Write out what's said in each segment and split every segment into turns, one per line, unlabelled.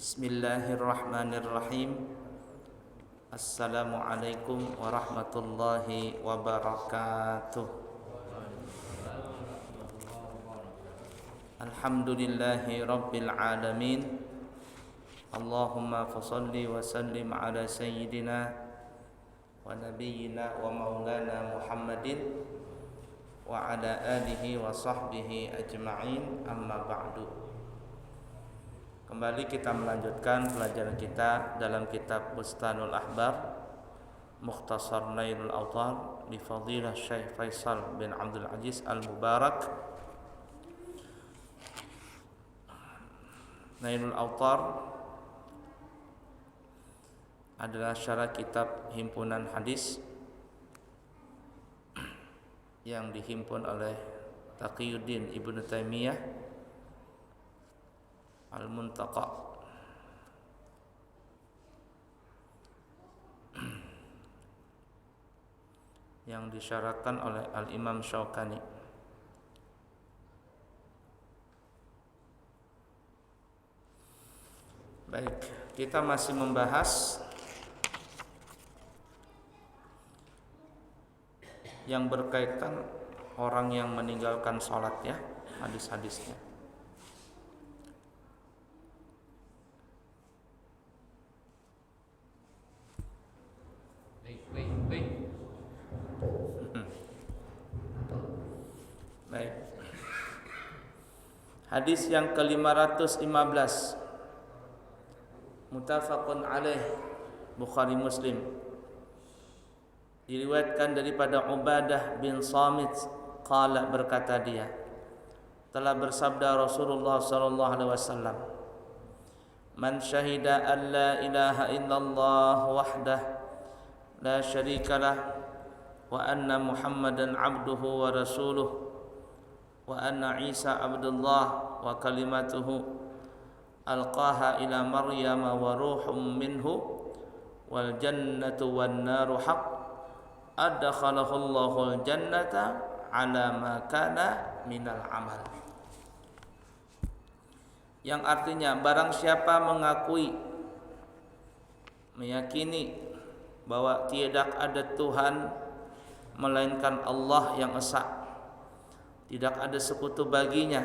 Bismillahirrahmanirrahim. Assalamualaikum warahmatullahi wabarakatuh. Alhamdulillahi rabbil alamin. Allahumma fasalli wa sallim ala sayyidina wa nabiyyina wa maulana Muhammadin wa ala alihi wa sahbihi ajma'in, amma ba'du. Kembali kita melanjutkan pelajaran kita dalam kitab Bustanul Ahbar Mukhtasar Nailul Awtar di Fadilah Syekh Faisal bin Abdul Aziz Al-Mubarak. Nailul Awtar adalah syarah kitab himpunan hadis yang dihimpun oleh Taqiyuddin Ibnu Taimiyah Al-Muntaqa. Yang disyarahkan oleh Al-Imam Syaukani. Baik, kita masih membahas yang berkaitan orang yang meninggalkan sholat, ya, hadis-hadisnya. Baik. Hadis yang ke-515, muttafaqun alaih, Bukhari Muslim. Diriwayatkan daripada Ubadah bin Samit, qala, berkata dia, telah bersabda Rasulullah sallallahu alaihi wasallam, man syahida an la ilaha illallah wahdah la syarikalah wa anna Muhammadan abduhu wa rasuluh wa anna Isa abdullah wa kalimatuhu alqaha ila Maryam wa ruhum minhu wal jannatu wan naru haq adkhalahu Allahul jannata ala ma kana minal amal. Yang artinya, barang siapa meyakini bahwa tidak ada Tuhan melainkan Allah yang esa, tidak ada sekutu baginya,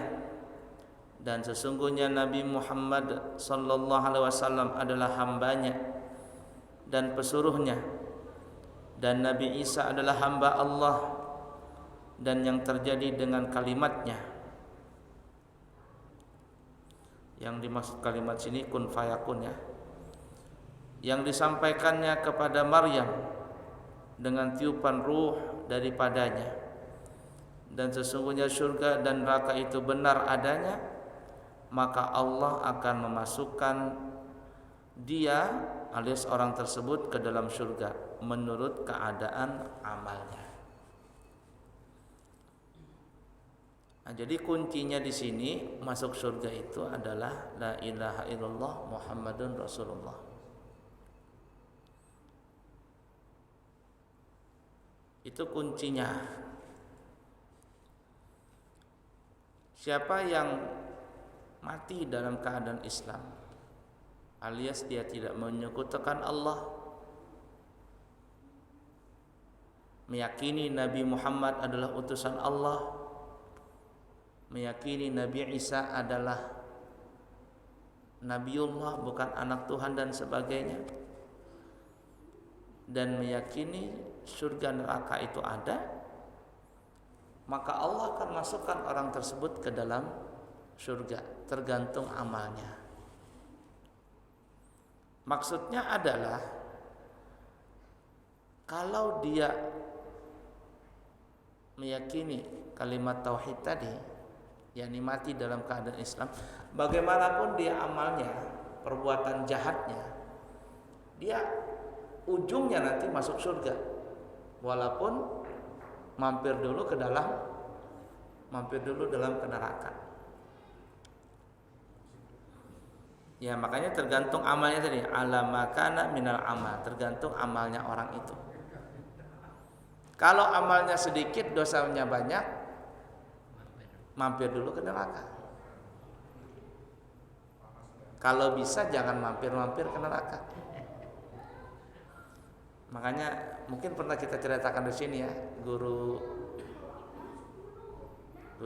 dan sesungguhnya Nabi Muhammad sallallahu alaihi wasallam adalah hambanya dan pesuruhnya, dan Nabi Isa adalah hamba Allah dan yang terjadi dengan kalimatnya. Yang dimaksud kalimat sini kun fayakun, ya, yang disampaikannya kepada Maryam dengan tiupan ruh daripadanya, dan sesungguhnya surga dan neraka itu benar adanya, maka Allah akan memasukkan dia alias orang tersebut ke dalam surga menurut keadaan amalnya. Nah, jadi kuncinya di sini masuk surga itu adalah la ilaha illallah Muhammadun Rasulullah. Itu kuncinya. Siapa yang mati dalam keadaan Islam, alias dia tidak menyekutukan Allah, meyakini Nabi Muhammad adalah utusan Allah, meyakini Nabi Isa adalah Nabiullah, bukan anak Tuhan dan sebagainya, dan meyakini surga neraka itu ada, maka Allah akan masukkan orang tersebut ke dalam surga, tergantung amalnya. Maksudnya adalah, kalau dia meyakini kalimat tauhid tadi, yakni mati dalam keadaan Islam, bagaimanapun dia amalnya, perbuatan jahatnya, dia ujungnya nanti masuk surga, walaupun mampir dulu dalam neraka. Ya, makanya tergantung amalnya tadi, ala makana minal amal, tergantung amalnya orang itu. Kalau amalnya sedikit, dosanya banyak, mampir dulu ke neraka. Kalau bisa jangan mampir-mampir ke neraka. Makanya mungkin pernah kita ceritakan di sini ya, guru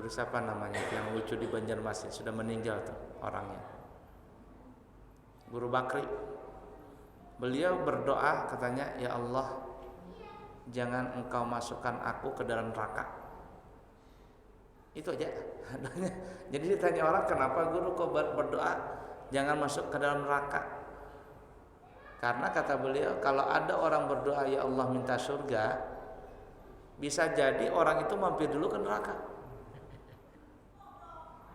siapa namanya yang lucu di Banjarmasin, sudah meninggal tuh orangnya. Guru Bakri. Beliau berdoa katanya, ya Allah, jangan engkau masukkan aku ke dalam neraka. Itu aja. Jadi ditanya orang, kenapa guru kok berdoa jangan masuk ke dalam neraka? Karena kata beliau, kalau ada orang berdoa ya Allah minta surga, bisa jadi orang itu mampir dulu ke neraka.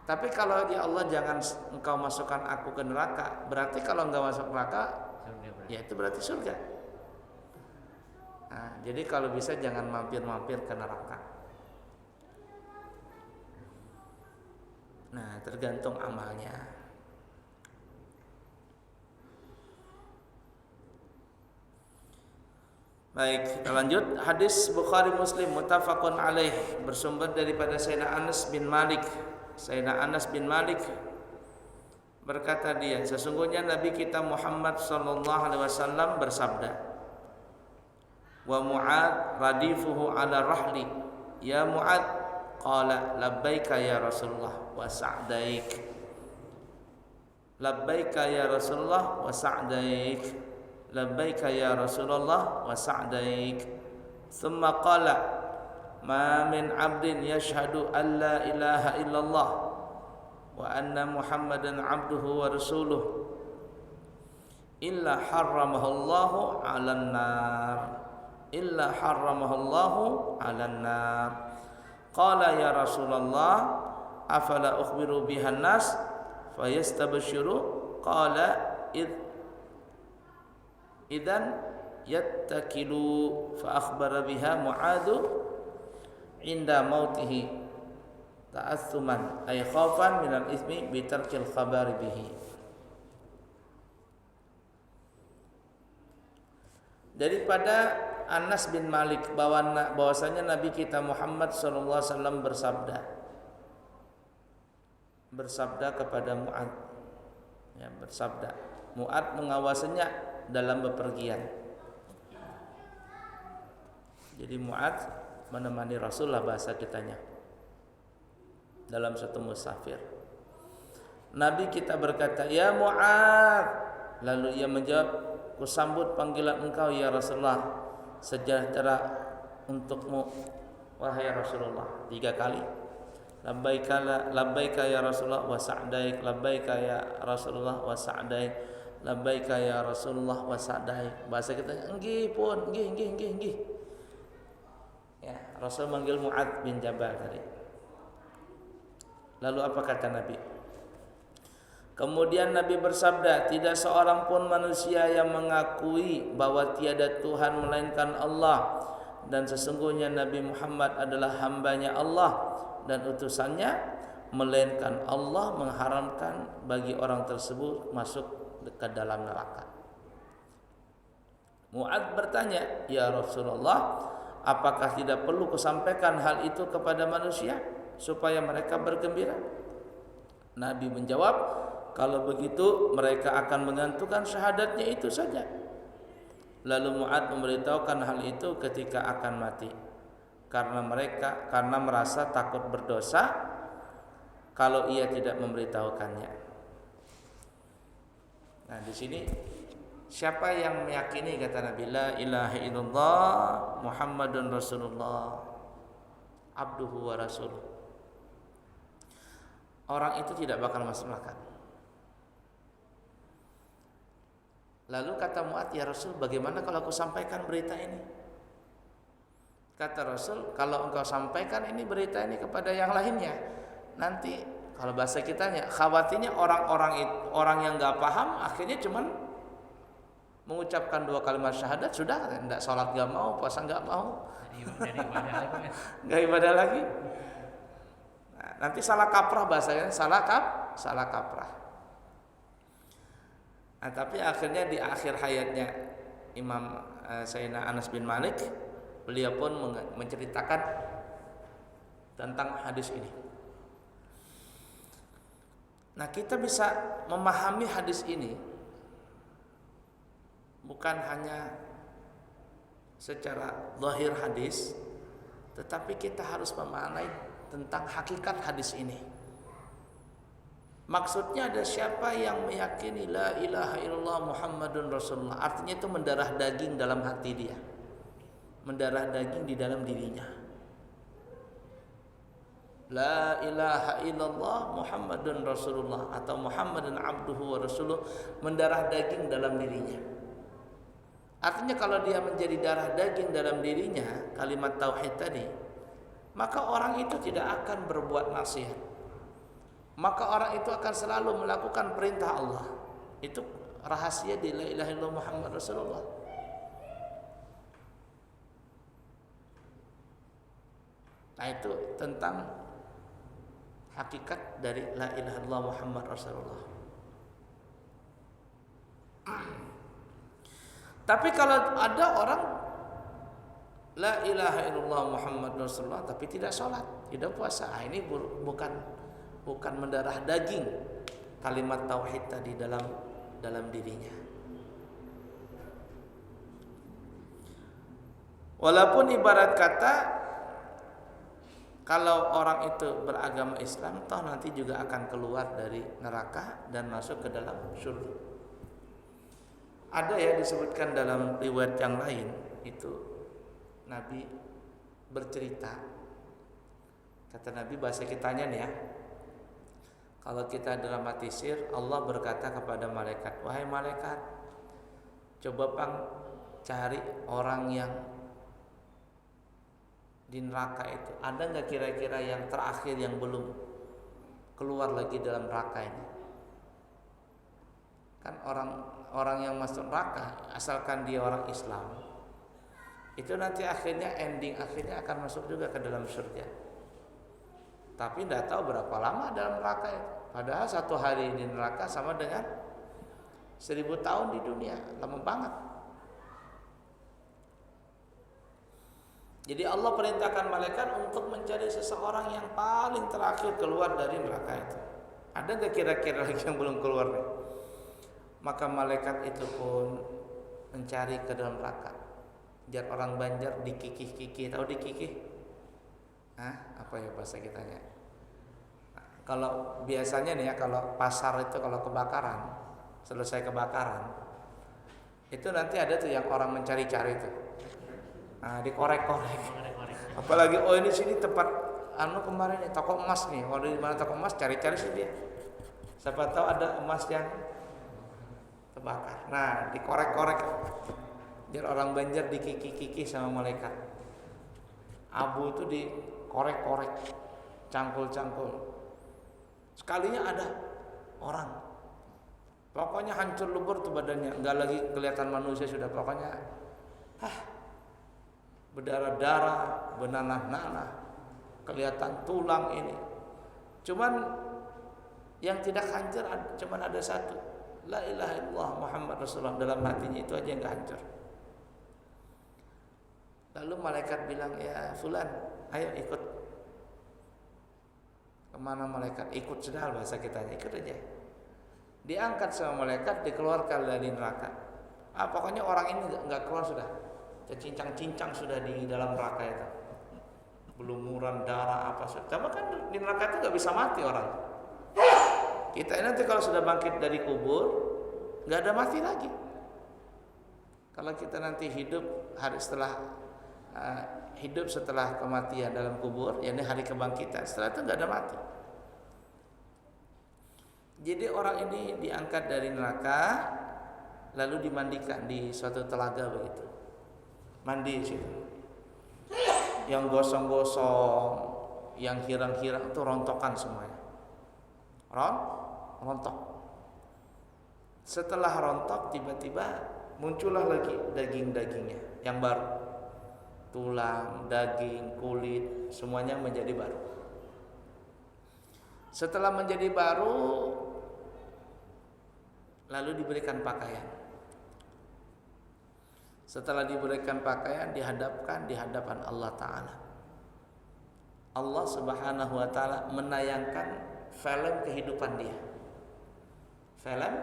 Tapi kalau ya Allah jangan engkau masukkan aku ke neraka, berarti kalau enggak masuk neraka, ya itu berarti surga. Nah, jadi kalau bisa jangan mampir-mampir ke neraka. Nah, tergantung amalnya. Baik, kita lanjut. Hadis Bukhari Muslim muttafaqun alaih, bersumber daripada Sayyidina Anas bin Malik. Sayyidina Anas bin Malik berkata dia, sesungguhnya Nabi kita Muhammad sallallahu alaihi wasallam bersabda, wa Mu'ad radifuhu ala rahli, ya Mu'ad, qala labbaika ya Rasulullah wa sa'daik. Labbaika ya Rasulullah wa sa'daik. Labbaika ya Rasulullah wa sa'daik. Thumma qala ma min 'abdin yashhadu an la ilaha illallah wa anna Muhammadan 'abduhu wa rasuluh illa harramahu Allahu 'alan nar. Illa harramahu Allahu 'alan nar. Qala ya Rasulullah afala ukhbiru bihan nas fayastabshiru? Qala idan yattakilu. Fa akhbara biha Mu'adh inda mautihi ta'assuman ay khaufan minal itsmi bi tarkil khabari bihi. Daripada Anas bin Malik bahwasanya Nabi kita Muhammad sallallahu alaihi wasallam bersabda kepada Mu'adh, ya, bersabda, Mu'adh mengawasinya dalam bepergian. Jadi Mu'adh menemani Rasulullah, bahasa kitanya, dalam satu musafir. Nabi kita berkata, ya Mu'adh. Lalu ia menjawab, kusambut panggilan engkau ya Rasulullah, sejahtera untukmu wahai Rasulullah. 3 kali. Labbaika ya Rasulullah wa sa'daik. Labbaika ya Rasulullah wa sa'daik. Labbaika ya Rasulullah wa sa'daik. Bahasa kita, nggih pun, nggih. Ya, Rasul manggil Mu'adh bin Jabal tadi. Lalu apa kata Nabi? Kemudian Nabi bersabda, tidak seorang pun manusia yang mengakui bahwa tiada Tuhan melainkan Allah, dan sesungguhnya Nabi Muhammad adalah hambanya Allah dan utusannya, melainkan Allah mengharamkan bagi orang tersebut masuk ke dalam neraka. Mu'adh bertanya, ya Rasulullah, apakah tidak perlu kusampaikan hal itu kepada manusia supaya mereka bergembira? Nabi menjawab, kalau begitu mereka akan menggantungkan syahadatnya itu saja. Lalu Mu'adh memberitahukan hal itu ketika akan mati, karena merasa takut berdosa kalau ia tidak memberitahukannya. Nah, di sini siapa yang meyakini kata Nabi, la ilaha illallah Muhammadun Rasulullah abduhu wa rasuluh, orang itu tidak bakal masuk neraka. Lalu kata Mu'adh, ya Rasul, bagaimana kalau aku sampaikan berita ini? Kata Rasul, kalau engkau sampaikan ini berita ini kepada yang lainnya, nanti kalau bahasa kitanya, khawatirnya orang yang nggak paham akhirnya cuman mengucapkan 2 kalimat syahadat, sudah enggak sholat nggak mau, puasa nggak mau, nggak ibadah lagi. Nah, nanti salah kaprah bahasanya, salah kaprah. Nah, tapi akhirnya di akhir hayatnya Imam Sayyidina Anas bin Malik, beliau pun menceritakan tentang hadis ini. Nah, kita bisa memahami hadis ini bukan hanya secara zahir hadis, tetapi kita harus memaknai tentang hakikat hadis ini. Maksudnya ada siapa yang meyakini la ilaha illallah Muhammadun Rasulullah, artinya itu mendarah daging dalam hati dia, mendarah daging di dalam dirinya. La ilaha illallah Muhammadun Rasulullah atau Muhammadun abduhu wa rasuluh, mendarah daging dalam dirinya. Artinya kalau dia menjadi darah daging dalam dirinya kalimat tauhid tadi, maka orang itu tidak akan berbuat maksiat, maka orang itu akan selalu melakukan perintah Allah. Itu rahasia di la ilaha illallah Muhammad Rasulullah. Nah, itu tentang hakikat dari la ilaha illallah Muhammad Rasulullah. Tapi kalau ada orang la ilaha illallah Muhammad Rasulullah tapi tidak sholat, tidak puasa, ini bukan mendarah daging kalimat tauhid tadi dalam dirinya. Walaupun ibarat kata kalau orang itu beragama Islam, toh nanti juga akan keluar dari neraka dan masuk ke dalam surga. Ada ya disebutkan dalam riwayat yang lain, itu Nabi bercerita, kata Nabi bahasa kitanya nih ya, kalau kita dramatisir, Allah berkata kepada malaikat, wahai malaikat, coba cari orang yang di neraka itu, ada nggak kira-kira yang terakhir yang belum keluar lagi dalam neraka ini? Kan orang yang masuk neraka asalkan dia orang Islam, itu nanti ending akhirnya akan masuk juga ke dalam surga. Tapi tidak tahu berapa lama dalam neraka itu. Padahal 1 hari di neraka sama dengan 1000 tahun di dunia, lama banget. Jadi Allah perintahkan malaikat untuk mencari seseorang yang paling terakhir keluar dari neraka itu. Ada nggak kira-kira lagi yang belum keluar nih? Maka malaikat itu pun mencari ke dalam neraka. Jar orang Banjar dikikih-kikih, tahu dikikih? Apa ya bahasa kitanya? Nah, kalau biasanya nih ya, kalau pasar itu kalau kebakaran, selesai kebakaran, itu nanti ada tuh yang orang mencari-cari itu. Nah, dikorek-korek. Apalagi ini sini tempat kemarin nih toko emas nih. Kalau di mana toko emas cari-cari sih dia. Siapa tahu ada emas yang terbakar. Nah, dikorek-korek. Biar orang Banjar dikikih-kikih sama malaikat. Abu itu dikorek-korek, cangkul-cangkul. Sekalinya ada orang. Pokoknya hancur lebur tuh badannya, enggak lagi kelihatan manusia sudah, pokoknya berdarah-darah, benanah-nanah, kelihatan tulang ini. Cuman yang tidak hancur cuman ada satu, la ilaha illallah Muhammad Rasulullah, dalam hatinya itu aja yang enggak hancur. Lalu malaikat bilang, ya fulan, ayo ikut. Kemana malaikat? Ikut sudah, bahasa kitanya, ikut aja. Diangkat sama malaikat, dikeluarkan dari neraka. Pokoknya orang ini enggak keluar sudah. Tercincang-cincang sudah di dalam neraka itu, belumuran darah apa saja. Tapi kan di neraka itu nggak bisa mati orang. Kita ini nanti kalau sudah bangkit dari kubur nggak ada mati lagi. Kalau kita nanti hidup setelah kematian dalam kubur, yakni hari kebangkitan, setelah itu nggak ada mati. Jadi orang ini diangkat dari neraka lalu dimandikan di suatu telaga begitu. Mandi situ. Yang gosong-gosong, yang hirang-hirang itu rontokan semuanya. Rontok. Setelah rontok tiba-tiba muncullah lagi daging-dagingnya yang baru. Tulang, daging, kulit, semuanya menjadi baru. Setelah menjadi baru lalu diberikan pakaian. Setelah diberikan pakaian dihadapkan di hadapan Allah Ta'ala. Allah Subhanahu wa Ta'ala menayangkan film kehidupan dia. film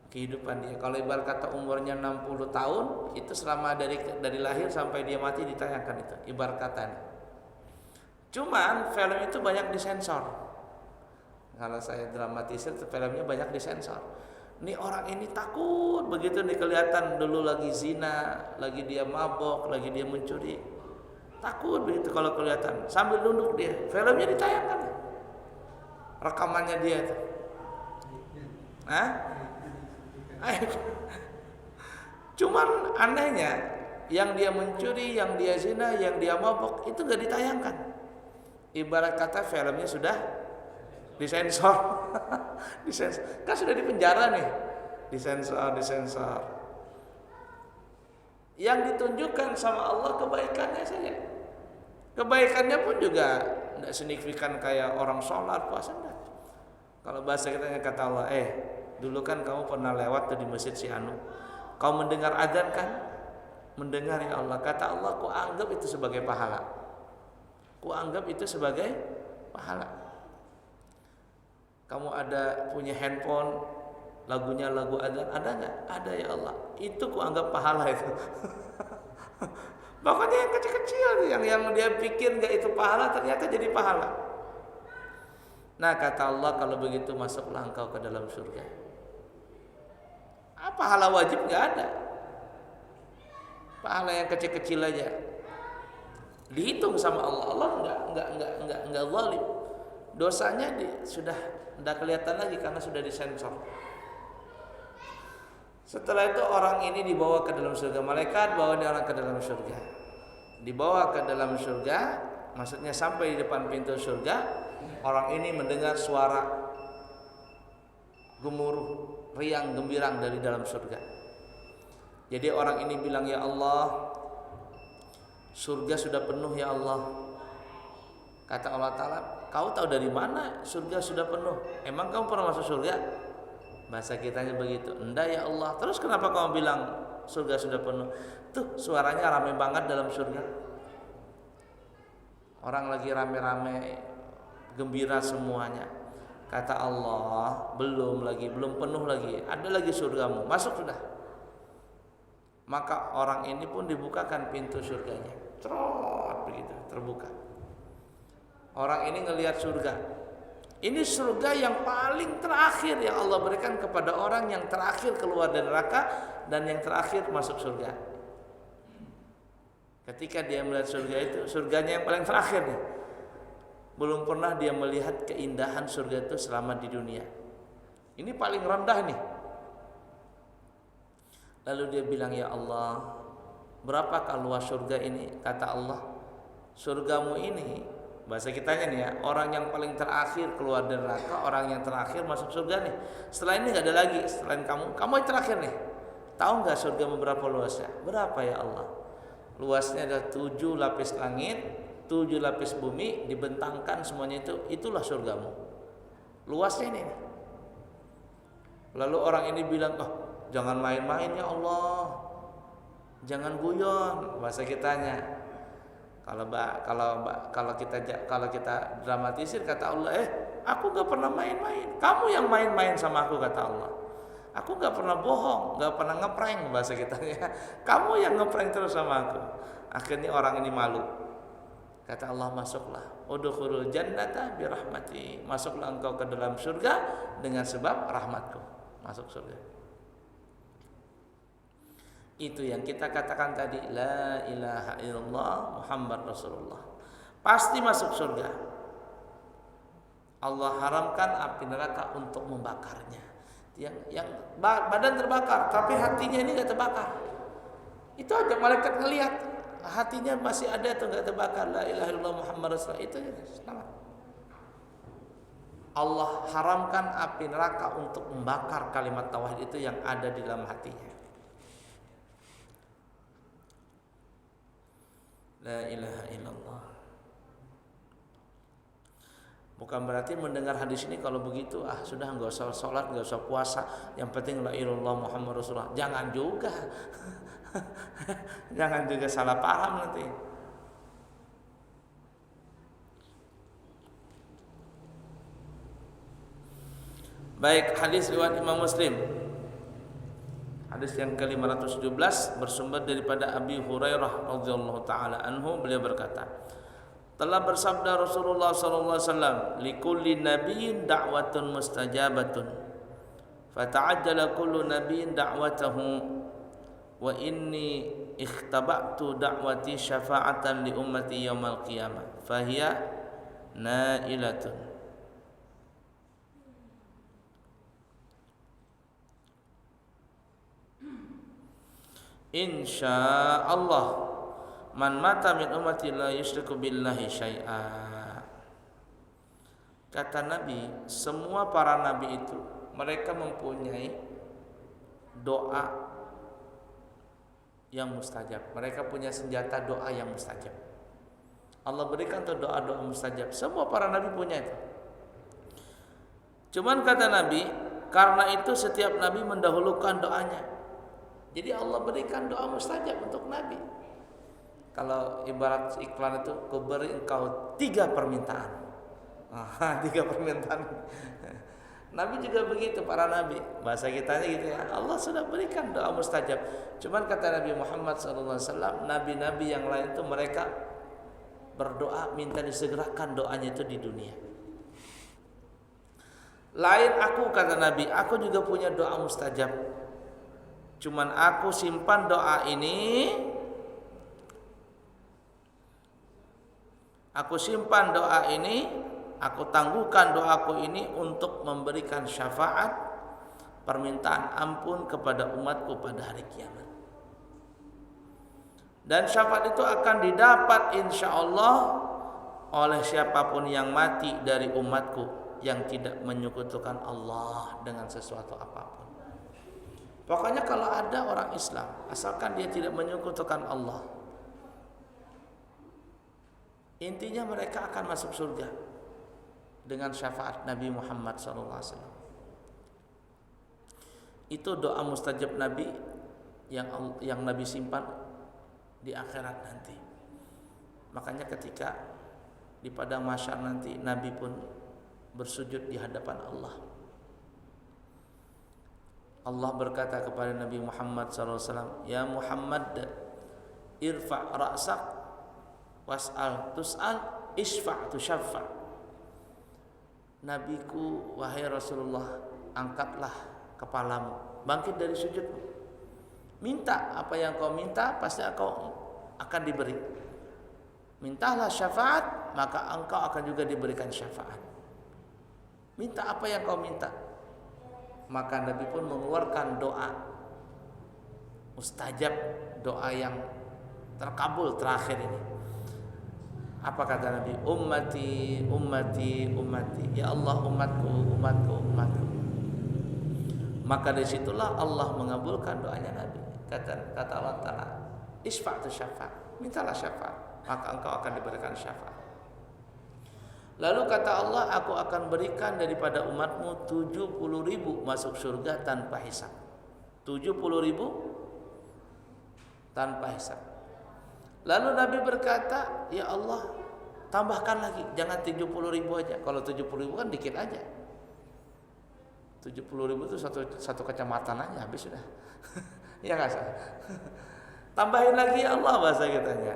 kehidupan dia. Kalau ibarat kata umurnya 60 tahun, itu selama dari lahir sampai dia mati ditayangkan itu. Ibarat kata nih. Cuman film itu banyak disensor. Kalau saya dramatisir, filmnya banyak disensor. Nih orang ini takut begitu nih kelihatan dulu lagi zina, lagi dia mabok, lagi dia mencuri. Takut begitu kalau kelihatan sambil nunduk dia. Filmnya ditayangkan. Rekamannya dia itu. Hah? Cuman anehnya yang dia mencuri, yang dia zina, yang dia mabok itu gak ditayangkan. Ibarat kata filmnya sudah disensor. Disensor. Kan sudah di penjara nih. Disensor. Yang ditunjukkan sama Allah kebaikannya saja. Kebaikannya pun juga tidak signifikan kayak orang sholat, puasa enggak. Kalau bahasa kita kata Allah, dulu kan kamu pernah lewat tuh di masjid si Anu. Kau mendengar adzan kan? Mendengar ya Allah. Kata Allah, ku anggap itu sebagai pahala. Ku anggap itu sebagai pahala. Kamu ada punya handphone, lagunya lagu adzan, ada nggak? Ada ya Allah. Itu ku anggap pahala itu. Pokoknya yang kecil-kecil, yang dia pikir nggak itu pahala, ternyata jadi pahala. Nah kata Allah, kalau begitu masuklah engkau ke dalam surga. Pahala wajib nggak ada. Pahala yang kecil-kecil aja dihitung sama Allah. Allah nggak zalim. Dosanya sudah tidak kelihatan lagi karena sudah disensor. Setelah itu orang ini dibawa ke dalam surga. Malaikat bawa dia orang ke dalam surga. Dibawa ke dalam surga, maksudnya sampai di depan pintu surga. Orang ini mendengar suara gemuruh, riang gembirang dari dalam surga. Jadi orang ini bilang, ya Allah, surga sudah penuh ya Allah. Kata Allah Ta'ala, kau tahu dari mana surga sudah penuh? Emang kamu pernah masuk surga? Bahasa kitanya begitu. Enggak ya Allah. Terus kenapa kamu bilang surga sudah penuh? Tuh suaranya rame banget dalam surga. Orang lagi rame-rame, gembira semuanya. Kata Allah, belum penuh lagi. Ada lagi surgamu, masuk sudah. Maka orang ini pun dibukakan pintu surganya. Trot begitu, terbuka. Orang ini ngelihat surga. Ini surga yang paling terakhir yang Allah berikan kepada orang yang terakhir keluar dari neraka dan yang terakhir masuk surga. Ketika dia melihat surga itu, surganya yang paling terakhir nih. Belum pernah dia melihat keindahan surga itu selama di dunia. Ini paling rendah nih. Lalu dia bilang, ya Allah, berapakah luas surga ini? Kata Allah, surgamu ini, bahasa kitanya nih ya, orang yang paling terakhir keluar dari neraka, orang yang terakhir masuk surga nih. Setelah ini gak ada lagi, selain kamu yang terakhir nih. Tahu gak surgamu berapa luasnya? Berapa ya Allah? Luasnya ada 7 lapis langit, 7 lapis bumi, dibentangkan semuanya itulah surgamu. Luasnya ini. Lalu orang ini bilang, jangan main-main ya Allah, jangan guyon, bahasa kitanya. Kalau kita dramatisir, kata Allah, aku gak pernah main-main, kamu yang main-main sama aku, kata Allah. Aku gak pernah bohong, gak pernah ngeprank, bahasa kitanya. Kamu yang ngeprank terus sama aku. Akhirnya orang ini malu. Kata Allah, masuklah, udkhulul jannata birahmati, masuklah engkau ke dalam surga dengan sebab rahmatku. Masuk surga. Itu yang kita katakan tadi, la ilaha illallah Muhammad Rasulullah. Pasti masuk surga. Allah haramkan api neraka untuk membakarnya. Yang badan terbakar, tapi hatinya ini enggak terbakar. Itu aja malaikat ngelihat hatinya masih ada atau enggak terbakar. La ilaha illallah Muhammad Rasulullah. Itu selamat. Allah haramkan api neraka untuk membakar kalimat tauhid itu yang ada di dalam hatinya. La ilaha illallah. Bukan berarti mendengar hadis ini kalau begitu sudah enggak usah sholat, enggak usah puasa, yang penting la ilaha illallah Muhammad Rasulullah. Jangan juga. Jangan juga salah paham nanti. Baik, hadis riwayat Imam Muslim. Hadis yang ke-517 bersumber daripada Abi Hurairah radhiyallahu taala anhu, beliau berkata, telah bersabda Rasulullah sallallahu alaihi wasallam, likulli nabiyyin da'watun mustajabatun fata'ajjala kullu nabiyyin da'watahu wa inni ikhtaba'tu da'wati syafa'atan li ummati yaumal qiyamah fahiya nailatun. Insyaallah man mata min ummati la yusyriku billahi syai'a. Kata Nabi, semua para nabi itu mereka mempunyai doa yang mustajab. Mereka punya senjata doa yang mustajab. Allah berikan tuh doa-doa mustajab. Semua para nabi punya itu. Cuman kata Nabi, karena itu setiap nabi mendahulukan doanya. Jadi Allah berikan doa mustajab untuk nabi. Kalau ibarat iklan itu, ku beri engkau 3 permintaan. 3 permintaan. Nabi juga begitu, para nabi. Bahasa kitanya gitu ya. Allah sudah berikan doa mustajab. Cuman kata Nabi Muhammad SAW, nabi-nabi yang lain itu mereka berdoa minta disegerakan doanya itu di dunia. Lain aku, kata Nabi, aku juga punya doa mustajab. Cuman aku simpan doa ini, aku tangguhkan doaku ini untuk memberikan syafaat, permintaan ampun kepada umatku pada hari kiamat. Dan syafaat itu akan didapat insyaallah oleh siapapun yang mati dari umatku yang tidak menyekutukan Allah dengan sesuatu apapun. Pokoknya kalau ada orang Islam, asalkan dia tidak menyekutukan Allah, intinya mereka akan masuk surga dengan syafaat Nabi Muhammad SAW. Itu doa mustajab Nabi yang Nabi simpan di akhirat nanti. Makanya ketika di padang mahsyar nanti, Nabi pun bersujud di hadapan Allah. Allah berkata kepada Nabi Muhammad SAW, ya Muhammad, irfa' ra'sak was'al tus'al isfa' tusyaffa'. Nabiku, wahai Rasulullah, angkatlah kepalamu, bangkit dari sujudmu, minta apa yang kau minta, pasti kau akan diberi. Mintalah syafaat, maka engkau akan juga diberikan syafaat. Minta apa yang kau minta. Maka Nabi pun mengeluarkan doa mustajab, doa yang terkabul terakhir ini. Apa kata Nabi? Ummati, ummati, ummati. Ya Allah, umatku, umatku, umatku. Maka disitulah Allah mengabulkan doanya Nabi. Kata Allah Ta'ala, isfa'tu syafaat, mintalah syafaat, maka engkau akan diberikan syafaat. Lalu kata Allah, aku akan berikan daripada umatmu 70.000 masuk surga tanpa hisab. 70.000 tanpa hisab. Lalu Nabi berkata, ya Allah, tambahkan lagi, jangan 70.000 aja. Kalau 70.000 kan dikit aja. 70.000 itu satu kecamatan aja habis sudah. Ya nggak salah. Tambahin lagi ya Allah, bahasa kitanya.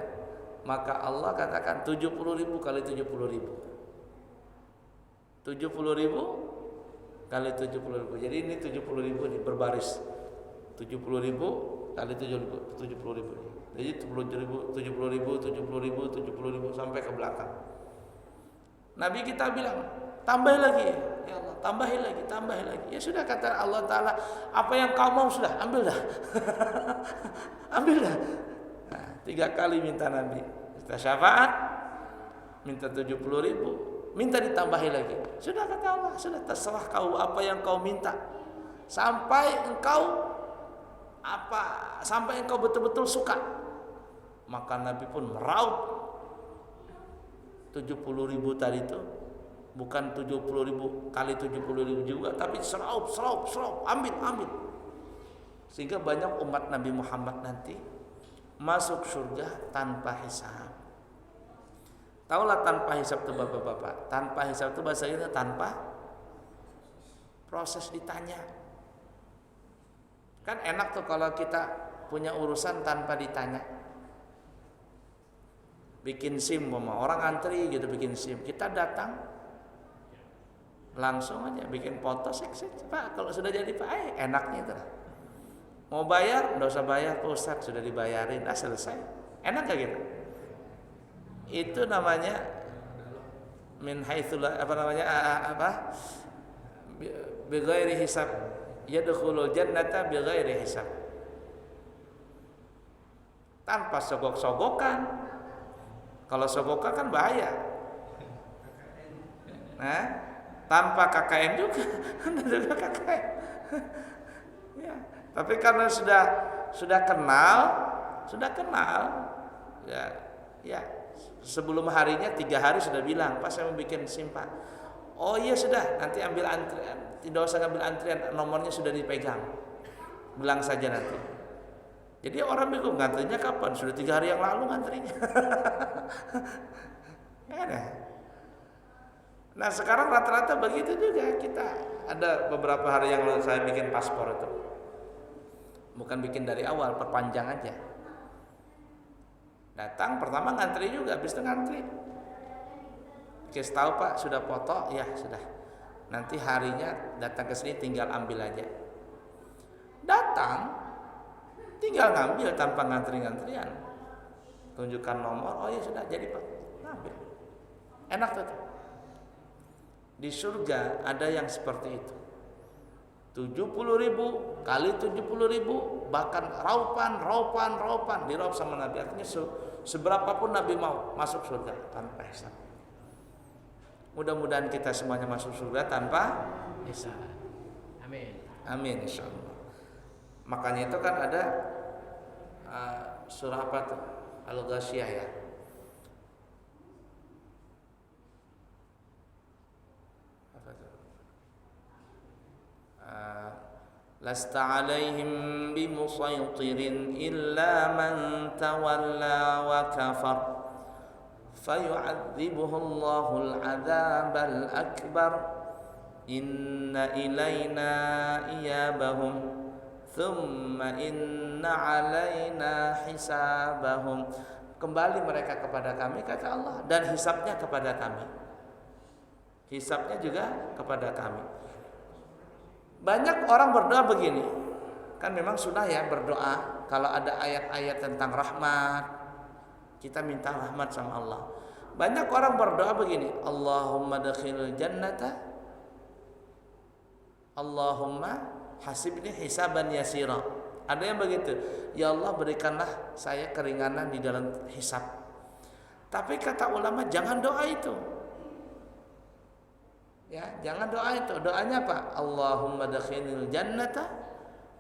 Maka Allah katakan 70.000 kali 70.000. 70.000 kali 70.000. Jadi ini 70.000 nih berbaris. 70.000 kali 70.000. Jadi 70.000, 70.000 sampai ke belakang. Nabi kita bilang, tambahin lagi ya Allah, tambahin lagi. Ya sudah, kata Allah Ta'ala, apa yang kau mau sudah, ambil dah. Ambil dah. Nah, 3 kali minta Nabi. Minta syafaat, minta 70.000, minta ditambahi lagi. Sudah, kata Allah, sudah, terserah kau apa yang kau minta. Sampai engkau betul-betul suka. Maka Nabi pun meraup 70.000 tadi itu. Bukan 70.000 kali 70.000 juga, tapi seraup, ambil. Sehingga banyak umat Nabi Muhammad nanti masuk surga tanpa hisab. Taulah tanpa hisab itu bapak-bapak. Tanpa hisab itu bahasa kita tanpa proses ditanya. Kan enak tuh kalau kita punya urusan tanpa ditanya. Bikin SIM, orang antri gitu bikin SIM, kita datang langsung aja bikin foto sek Pak, kalau sudah jadi Pak, enaknya itu. Mau bayar, nggak usah bayar Pak Ustadz, sudah dibayarin, selesai. Enak gak gitu? Itu namanya min haitsul bighairi hisab, yadkhulul jannata bighairi hisab. Tanpa sogok-sogokan. Kalau sogokan kan bahaya. Nah, tanpa KKN juga, juga KKN. Ya, tapi karena sudah kenal, ya sebelum harinya 3 hari sudah bilang, Pak saya mau bikin SIM Pak. Oh iya sudah, nanti ambil antrian, tidak usah ngambil antrian, nomornya sudah dipegang. Bilang saja nanti. Jadi orang bingung ngantrinya kapan? Sudah 3 hari yang lalu ngantrinya. Ya. Nah sekarang rata-rata begitu juga kita. Ada beberapa hari yang lalu saya bikin paspor itu. Bukan bikin dari awal, perpanjang aja. Datang pertama ngantri juga, habis itu ngantri. Kasih tahu Pak sudah foto, ya sudah. Nanti harinya datang ke sini tinggal ambil aja. Datang, tinggal ngambil tanpa ngantri-ngantrian. Tunjukkan nomor, oh ya sudah jadi Pak, ngambil. Enak tuh. Di surga ada yang seperti itu. 70.000 kali 70.000, bahkan raupan diraup sama Nabi. Artinya seberapapun Nabi mau masuk surga tanpa hisab. Mudah-mudahan kita semuanya masuk surga tanpa hisab. Amin. Amin insyaallah. Makanya itu kan ada surah apa tuh? Al-Ghasyiyah ya. Apa tuh? Lasta alaihim bimusaytirin illa man tawalla wa kafar fayu'adzibuhu Allahul 'adzabal akbar inna ilaina iyabahum thumma inna alaina hisabahum. Kembali mereka kepada kami kata Allah, dan hisabnya kepada kami. Hisabnya juga kepada kami. Banyak orang berdoa begini. Kan memang sunnah ya berdoa kalau ada ayat-ayat tentang rahmat, kita minta rahmat sama Allah. Banyak orang berdoa begini, Allahumma dakhilil jannata, Allahumma hasibni hisaban yasira. Ada yang begitu, ya Allah berikanlah saya keringanan di dalam hisab. Tapi kata ulama jangan doa itu. Ya, jangan doa itu. Doanya apa? Allahumma dakhilil jannata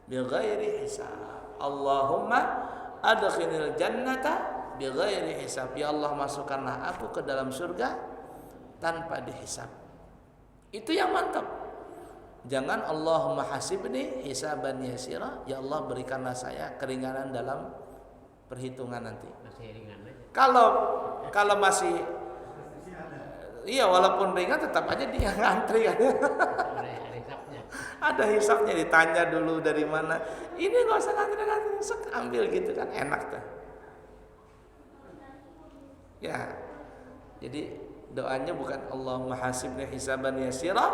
bighairi hisab. Allahumma adkhilil jannata bighairi hisab. Ya Allah masukkanlah aku ke dalam surga tanpa dihisab. Itu yang mantap. Jangan Allahumma hasibni hisaban yasira, ya Allah berikanlah saya keringanan dalam perhitungan nanti. Masih ringan aja. Kalau masih iya walaupun ringan tetap aja dia ngantri kan. Ada hisabnya, ditanya dulu dari mana. Ini enggak usah ngantri, ambil gitu kan enak tuh. Ya. Jadi doanya bukan Allahumma hasibni hisaban yasira,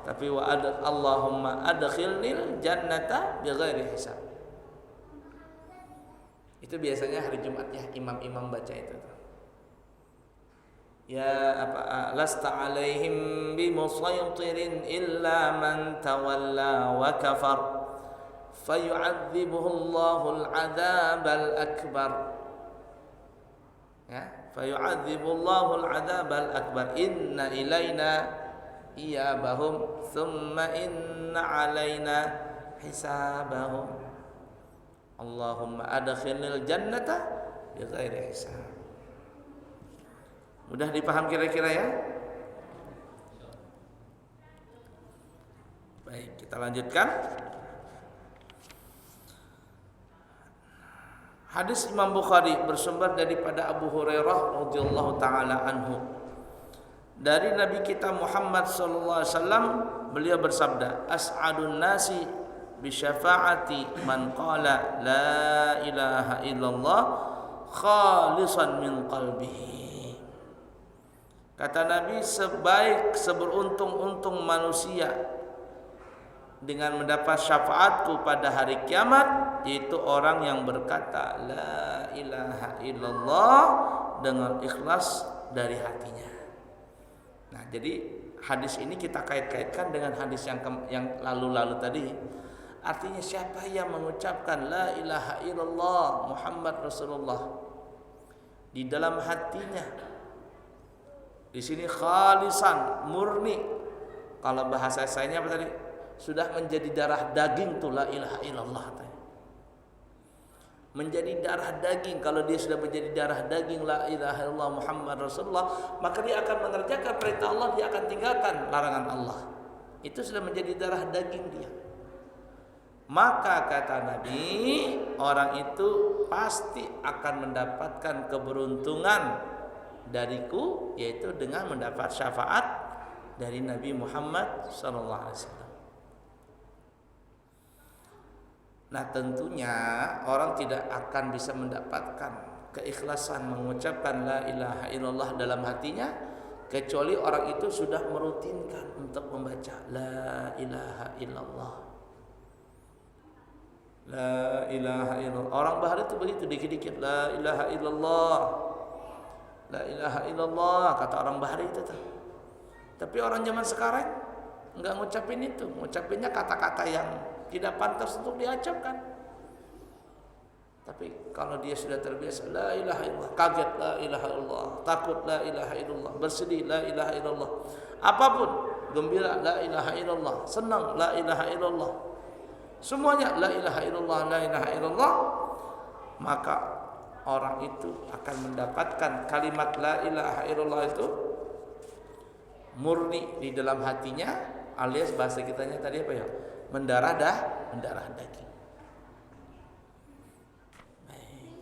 tapi Allahumma adkhilnil jannata bighairi hisab. Itu biasanya hari Jumat ya imam-imam baca itu. Ya apa lasta alaihim bimusaytirin illa man tawalla wa kafar fayu'adzibuhu Allahul 'adzabal akbar. Ya, fayu'adzibu Allahul 'adzabal akbar. Inna ilaina iyabahum thumma inna alaina hisabahum. Allahumma adkhilnil jannata bighairi hisab. Mudah dipaham kira-kira ya? Baik, kita lanjutkan. Hadis Imam Bukhari bersumber daripada Abu Hurairah radhiyallahu taala anhu. Dari Nabi kita Muhammad sallallahu alaihi wasallam, beliau bersabda, as'adun nasi bi syafaati man qala la ilaha illallah khalisan min qalbihi. Kata Nabi, seberuntung-untung manusia dengan mendapat syafaatku pada hari kiamat, yaitu orang yang berkata la ilaha illallah dengan ikhlas dari hatinya. Nah, jadi hadis ini kita kait-kaitkan dengan hadis yang lalu-lalu tadi. Artinya siapa yang mengucapkan la ilaha illallah Muhammad Rasulullah di dalam hatinya, di sini khalisan, murni. Kalau bahasa sayanya apa tadi? Sudah menjadi darah daging tuh la ilaha illallah tadi. Menjadi darah daging. Kalau dia sudah menjadi darah daging la ilaha illallah Muhammad Rasulullah, maka dia akan mengerjakan perintah Allah, dia akan tinggalkan larangan Allah. Itu sudah menjadi darah daging dia. Maka kata Nabi, orang itu pasti akan mendapatkan keberuntungan dariku, yaitu dengan mendapat syafaat dari Nabi Muhammad sallallahu alaihi wasallam. Nah, tentunya orang tidak akan bisa mendapatkan keikhlasan mengucapkan la ilaha illallah dalam hatinya kecuali orang itu sudah merutinkan untuk membaca la ilaha illallah. La ilaha illallah. Orang Bahari itu begitu, dikit-dikit la ilaha illallah. La ilaha illallah kata orang Bahari itu tuh. Tapi orang zaman sekarang enggak ngucapin itu, ngucapinnya kata-kata yang tidak pantas untuk diucapkan. Tapi kalau dia sudah terbiasa la ilaha illallah, kaget la ilaha illallah, takut la ilaha illallah, bersedih la ilaha illallah, apapun, gembira la ilaha illallah, senang la ilaha illallah, semuanya la ilaha illallah, la ilaha illallah, maka orang itu akan mendapatkan kalimat la ilaha illallah itu murni di dalam hatinya, alias bahasa kitanya tadi apa ya? Mendarah daging. Baik.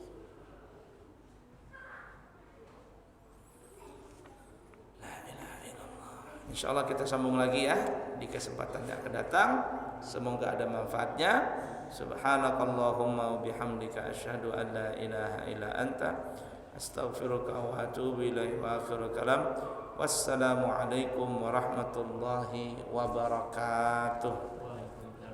La ilaha illallah. Insyaallah kita sambung lagi ya di kesempatan yang akan datang. Semoga ada manfaatnya. Subhanakallahumma wa bihamdika asyhadu an la ilaha illa anta astaghfiruka wa atubu ilaik wa akhiru kalam. Wassalamu alaikum warahmatullahi wabarakatuh.